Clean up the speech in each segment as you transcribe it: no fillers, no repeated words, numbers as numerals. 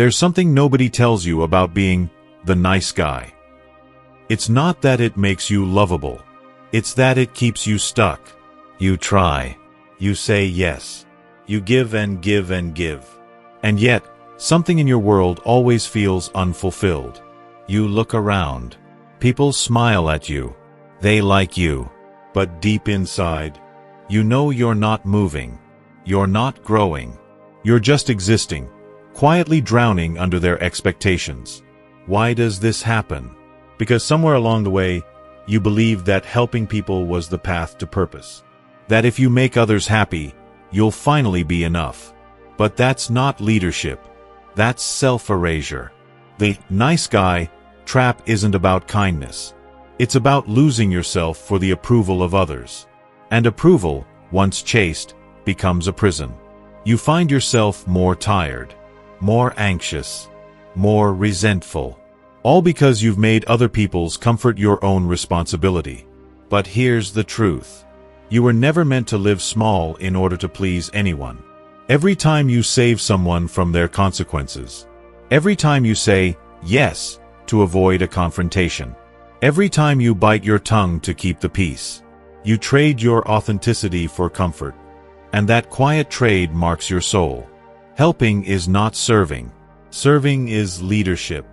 There's something nobody tells you about being the nice guy. It's not that it makes you lovable. It's that it keeps you stuck. You try. You say yes. You give and give and give. And yet, something in your world always feels unfulfilled. You look around. People smile at you. They like you. But deep inside, you know you're not moving. You're not growing. You're just existing, quietly drowning under their expectations. Why does this happen? Because somewhere along the way, you believed that helping people was the path to purpose. That if you make others happy, you'll finally be enough. But that's not leadership. That's self-erasure. The nice guy trap isn't about kindness. It's about losing yourself for the approval of others. And approval, once chased, becomes a prison. You find yourself more tired, more anxious, more resentful. All because you've made other people's comfort your own responsibility. But here's the truth. You were never meant to live small in order to please anyone. Every time you save someone from their consequences, every time you say yes to avoid a confrontation, every time you bite your tongue to keep the peace, you trade your authenticity for comfort. And that quiet trade marks your soul. Helping is not serving. Serving is leadership.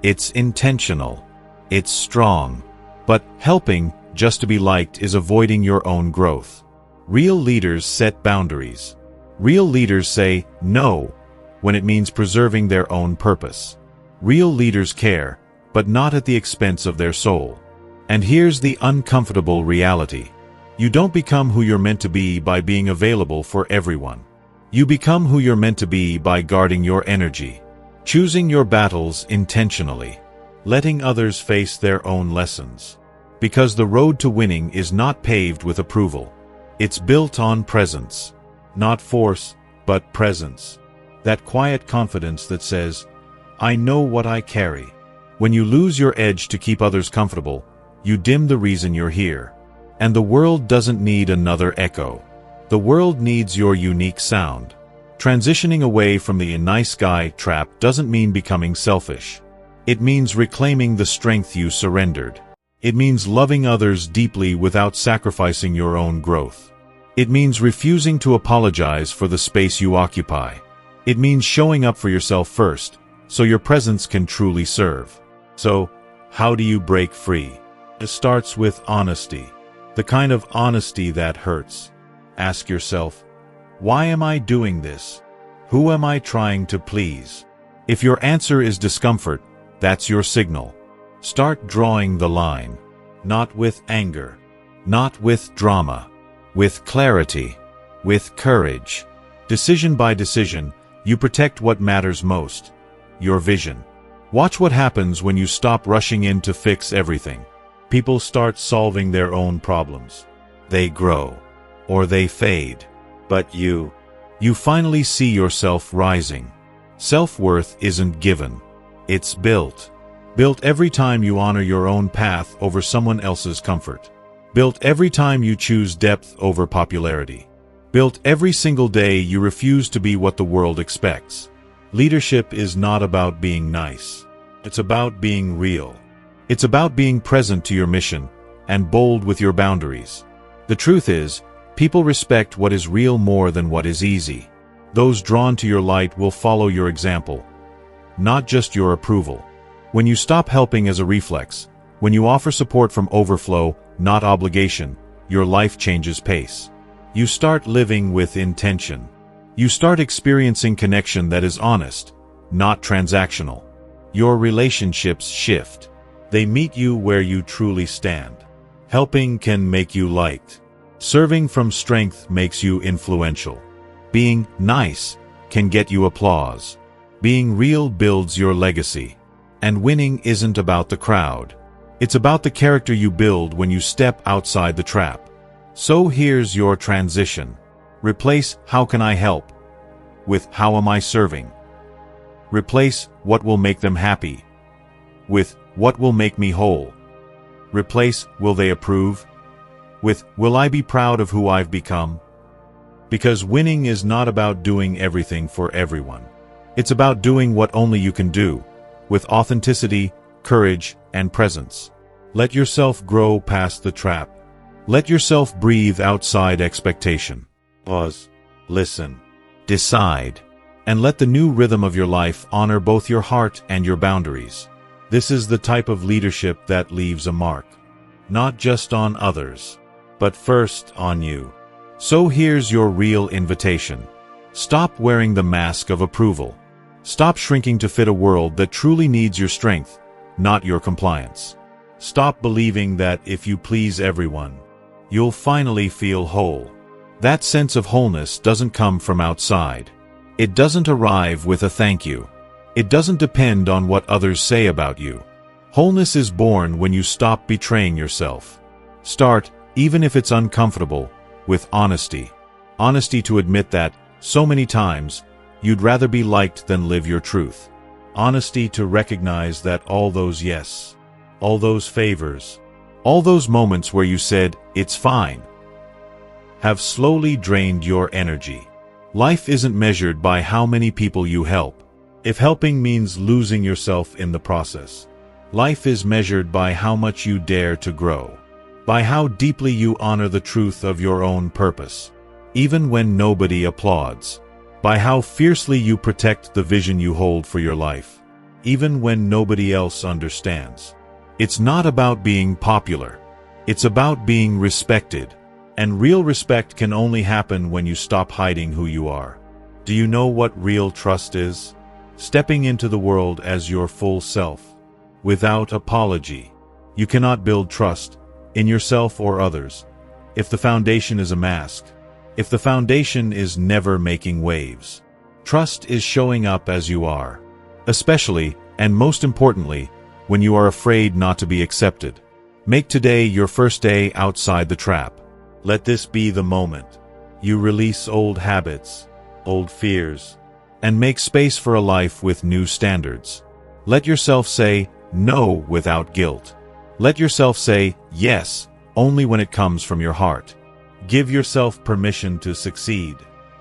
It's intentional. It's strong. But helping, just to be liked, is avoiding your own growth. Real leaders set boundaries. Real leaders say no when it means preserving their own purpose. Real leaders care, but not at the expense of their soul. And here's the uncomfortable reality. You don't become who you're meant to be by being available for everyone. You become who you're meant to be by guarding your energy, choosing your battles intentionally, letting others face their own lessons. Because the road to winning is not paved with approval. It's built on presence. Not force, but presence. That quiet confidence that says, I know what I carry. When you lose your edge to keep others comfortable, you dim the reason you're here. And the world doesn't need another echo. The world needs your unique sound. Transitioning away from the nice guy trap doesn't mean becoming selfish. It means reclaiming the strength you surrendered. It means loving others deeply without sacrificing your own growth. It means refusing to apologize for the space you occupy. It means showing up for yourself first, so your presence can truly serve. So, how do you break free? It starts with honesty. The kind of honesty that hurts. Ask yourself, why am I doing this? Who am I trying to please? If your answer is discomfort, that's your signal. Start drawing the line. Not with anger. Not with drama. With clarity. With courage. Decision by decision, you protect what matters most. Your vision. Watch what happens when you stop rushing in to fix everything. People start solving their own problems. They grow. Or they fade. But you finally see yourself rising. Self-worth isn't given. It's built. Built every time you honor your own path over someone else's comfort. Built every time you choose depth over popularity. Built every single day you refuse to be what the world expects. Leadership is not about being nice. It's about being real. It's about being present to your mission and bold with your boundaries. The truth is, people respect what is real more than what is easy. Those drawn to your light will follow your example, not just your approval. When you stop helping as a reflex, when you offer support from overflow, not obligation, your life changes pace. You start living with intention. You start experiencing connection that is honest, not transactional. Your relationships shift. They meet you where you truly stand. Helping can make you liked. Serving from strength makes you influential. Being nice can get you applause. Being real builds your legacy. And winning isn't about the crowd. It's about the character you build when you step outside the trap. So here's your transition. Replace "how can I help" with "how am I serving?" Replace "what will make them happy" with "what will make me whole?" Replace "will they approve?" with "will I be proud of who I've become?" Because winning is not about doing everything for everyone. It's about doing what only you can do, with authenticity, courage, and presence. Let yourself grow past the trap. Let yourself breathe outside expectation. Pause. Listen. Decide. And let the new rhythm of your life honor both your heart and your boundaries. This is the type of leadership that leaves a mark. Not just on others, but first on you. So here's your real invitation. Stop wearing the mask of approval. Stop shrinking to fit a world that truly needs your strength, not your compliance. Stop believing that if you please everyone, you'll finally feel whole. That sense of wholeness doesn't come from outside. It doesn't arrive with a thank you. It doesn't depend on what others say about you. Wholeness is born when you stop betraying yourself. Start, even if it's uncomfortable, with honesty. Honesty to admit that, so many times, you'd rather be liked than live your truth. Honesty to recognize that all those yes, all those favors, all those moments where you said, "It's fine," have slowly drained your energy. Life isn't measured by how many people you help, if helping means losing yourself in the process. Life is measured by how much you dare to grow, by how deeply you honor the truth of your own purpose, even when nobody applauds, by how fiercely you protect the vision you hold for your life, even when nobody else understands. It's not about being popular. It's about being respected. And real respect can only happen when you stop hiding who you are. Do you know what real trust is? Stepping into the world as your full self, without apology. You cannot build trust, in yourself or others, if the foundation is a mask, if the foundation is never making waves. Trust is showing up as you are, especially, and most importantly, when you are afraid not to be accepted. Make today your first day outside the trap. Let this be the moment you release old habits, old fears, and make space for a life with new standards. Let yourself say no without guilt. Let yourself say yes only when it comes from your heart. Give yourself permission to succeed,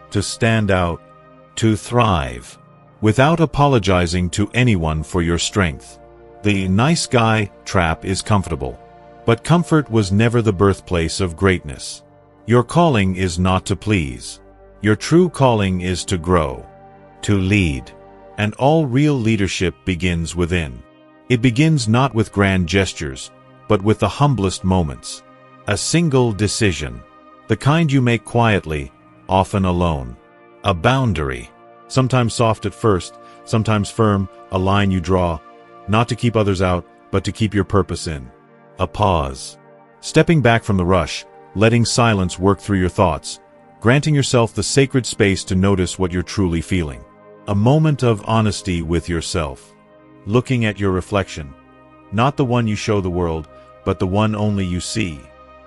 to stand out, to thrive, without apologizing to anyone for your strength. The nice guy trap is comfortable. But comfort was never the birthplace of greatness. Your calling is not to please. Your true calling is to grow, to lead. And all real leadership begins within. It begins not with grand gestures, but with the humblest moments. A single decision, the kind you make quietly, often alone. A boundary, sometimes soft at first, sometimes firm, a line you draw, not to keep others out, but to keep your purpose in. A pause. Stepping back from the rush, letting silence work through your thoughts, granting yourself the sacred space to notice what you're truly feeling. A moment of honesty with yourself. Looking at your reflection, not the one you show the world, but the one only you see.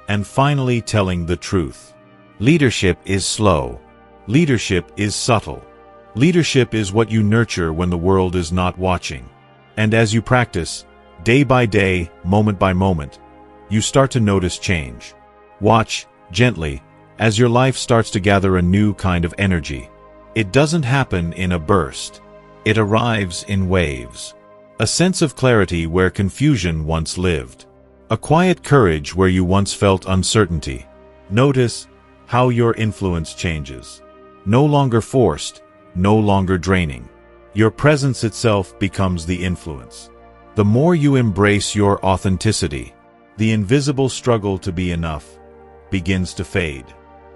And finally telling the truth. Leadership is slow. Leadership is subtle. Leadership is what you nurture when the world is not watching. And as you practice, day by day, moment by moment, you start to notice change. Watch, gently, as your life starts to gather a new kind of energy. It doesn't happen in a burst. It arrives in waves. A sense of clarity where confusion once lived. A quiet courage where you once felt uncertainty. Notice how your influence changes. No longer forced, no longer draining. Your presence itself becomes the influence. The more you embrace your authenticity, the invisible struggle to be enough begins to fade.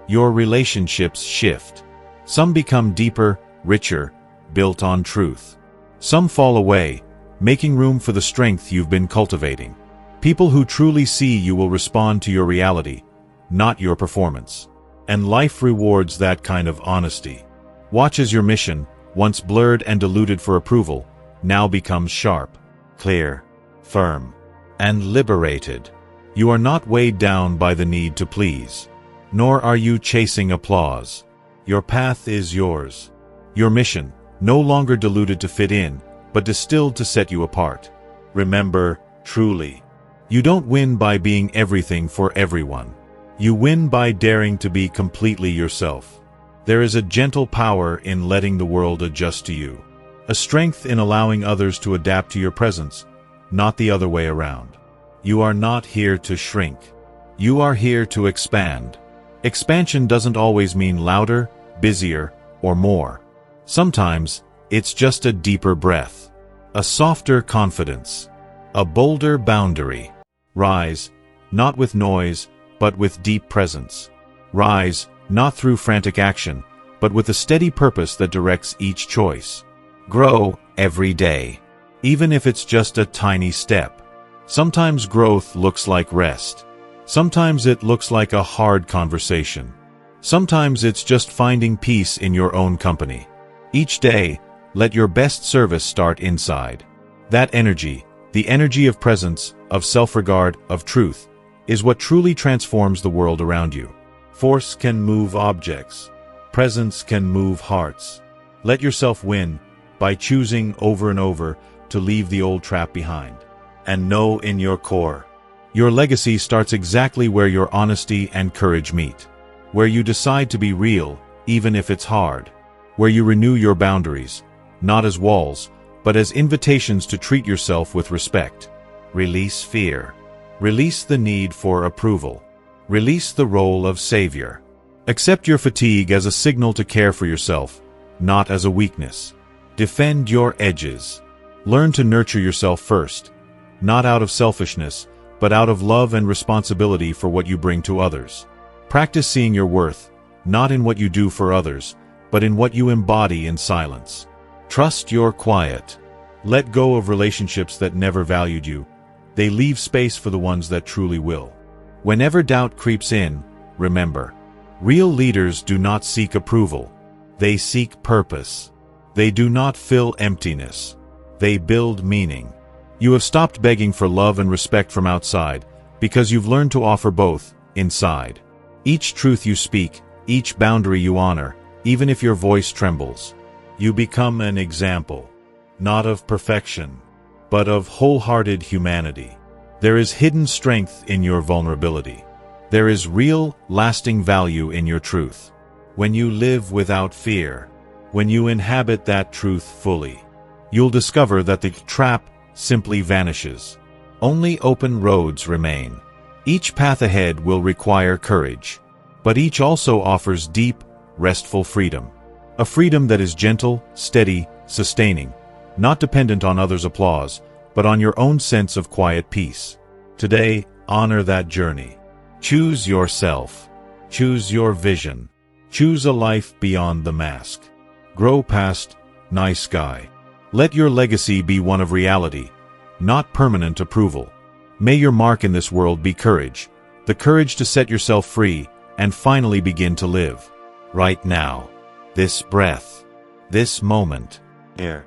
Your relationships shift. Some become deeper, richer, built on truth. Some fall away, making room for the strength you've been cultivating. People who truly see you will respond to your reality, not your performance. And life rewards that kind of honesty. Watch as your mission, once blurred and diluted for approval, now becomes sharp, clear, firm, and liberated. You are not weighed down by the need to please, nor are you chasing applause. Your path is yours. Your mission, no longer diluted to fit in, but distilled to set you apart. Remember, truly, you don't win by being everything for everyone. You win by daring to be completely yourself. There is a gentle power in letting the world adjust to you. A strength in allowing others to adapt to your presence, not the other way around. You are not here to shrink. You are here to expand. Expansion doesn't always mean louder, busier, or more. Sometimes, it's just a deeper breath, a softer confidence, a bolder boundary. Rise, not with noise, but with deep presence. Rise, not through frantic action, but with a steady purpose that directs each choice. Grow every day, even if it's just a tiny step. Sometimes growth looks like rest. Sometimes it looks like a hard conversation. Sometimes it's just finding peace in your own company. Each day, let your best service start inside. That energy, the energy of presence, of self-regard, of truth, is what truly transforms the world around you. Force can move objects. Presence can move hearts. Let yourself win by choosing over and over to leave the old trap behind. And know in your core, your legacy starts exactly where your honesty and courage meet. Where you decide to be real, even if it's hard. Where you renew your boundaries, not as walls, but as invitations to treat yourself with respect. Release fear. Release the need for approval. Release the role of savior. Accept your fatigue as a signal to care for yourself, not as a weakness. Defend your edges. Learn to nurture yourself first, not out of selfishness, but out of love and responsibility for what you bring to others. Practice seeing your worth, not in what you do for others, but in what you embody in silence. Trust your quiet. Let go of relationships that never valued you. They leave space for the ones that truly will. Whenever doubt creeps in, remember, real leaders do not seek approval. They seek purpose. They do not fill emptiness. They build meaning. You have stopped begging for love and respect from outside because you've learned to offer both inside. Each truth you speak, each boundary you honor, even if your voice trembles, you become an example, not of perfection, but of wholehearted humanity. There is hidden strength in your vulnerability. There is real, lasting value in your truth. When you live without fear, when you inhabit that truth fully, you'll discover that the trap simply vanishes. Only open roads remain. Each path ahead will require courage, but each also offers deep, restful freedom. A freedom that is gentle, steady, sustaining, not dependent on others' applause, but on your own sense of quiet peace. Today, honor that journey. Choose yourself. Choose your vision. Choose a life beyond the mask. Grow past nice guy. Let your legacy be one of reality, not permanent approval. May your mark in this world be courage, the courage to set yourself free and finally begin to live. Right now. This breath. This moment. Here.